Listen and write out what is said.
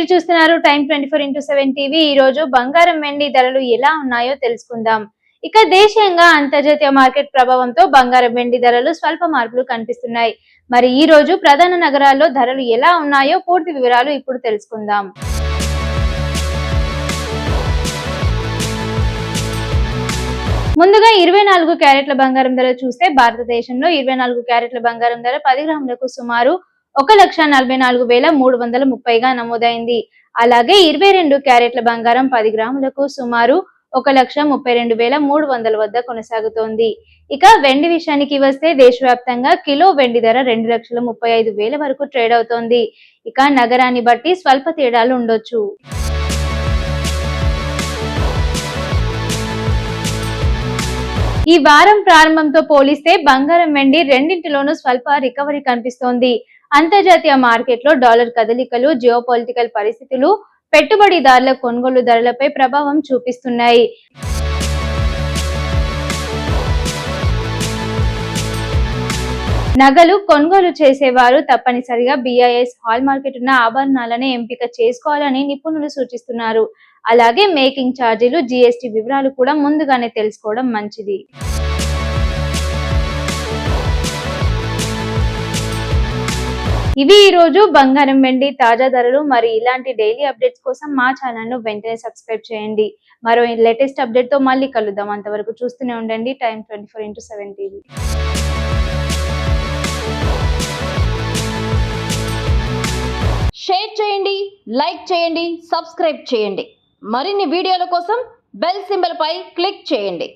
మీరు చూస్తున్నారు time 24x7 TV. ఈ రోజు బంగారం వెండి ధరలు ఎలా ఉన్నాయో తెలుసుకుందాం. ఇక దేశీయంగా అంతర్జాతీయ మార్కెట్ ప్రభావంతో బంగారం వెండి ధరలు స్వల్ప మార్పులు కనిపిస్తున్నాయి. మరి ఈ రోజు ప్రధాన నగరాల్లో ధరలు ఎలా ఉన్నాయో పూర్తి వివరాలు ఇప్పుడు తెలుసుకుందాం. ముందుగా 24 క్యారెట్ల బంగారం ధర చూస్తే భారతదేశంలో 24 క్యారెట్ల బంగారం ధర 10 గ్రాములకు సుమారు 1,44,330గా నమోదైంది. అలాగే 22 క్యారెట్ల బంగారం 10 గ్రాములకు సుమారు 1,32,300 వద్ద కొనసాగుతోంది. ఇక వెండి విషయానికి వస్తే దేశవ్యాప్తంగా కిలో వెండి ధర 2,35,000 వరకు ట్రేడ్ అవుతోంది. ఇక నగరాన్ని బట్టి స్వల్ప తేడాలు ఉండొచ్చు. ఈ వారం ప్రారంభంతో పోలిస్తే బంగారం వెండి రెండింటిలోనూ స్వల్ప రికవరీ కనిపిస్తోంది. అంతర్జాతీయ మార్కెట్లో డాలర్ కదలికలు, జియోపాలిటికల్ పరిస్థితులు పెట్టుబడిదారుల కొనుగోలు ధరలపై ప్రభావం చూపిస్తున్నాయి. నగలు కొనుగోలు చేసేవారు తప్పనిసరిగా BIS హాల్ మార్కెట్ ఉన్న ఆభరణాలనే ఎంపిక చేసుకోవాలని నిపుణులు సూచిస్తున్నారు. అలాగే మేకింగ్ ఛార్జీలు, GST వివరాలు కూడా ముందుగానే తెలుసుకోవడం మంచిది. ఇవి ఈ రోజు బంగారం వెండి తాజా ధరలు. మరి ఇలాంటి డైలీ అప్డేట్స్ కోసం మా ఛానల్ ను వెంటనే సబ్స్క్రైబ్ చేయండి. మరో లేటెస్ట్ అప్డేట్ తో మళ్ళీ కలుద్దాం. అంతవరకు చూస్తూనే ఉండండి టైమ్ 24x7 టీవీ. షేర్ చేయండి, లైక్ చేయండి, సబ్స్క్రైబ్ చేయండి. మరిన్ని వీడియోల కోసం బెల్ సింబల్ పై క్లిక్ చేయండి.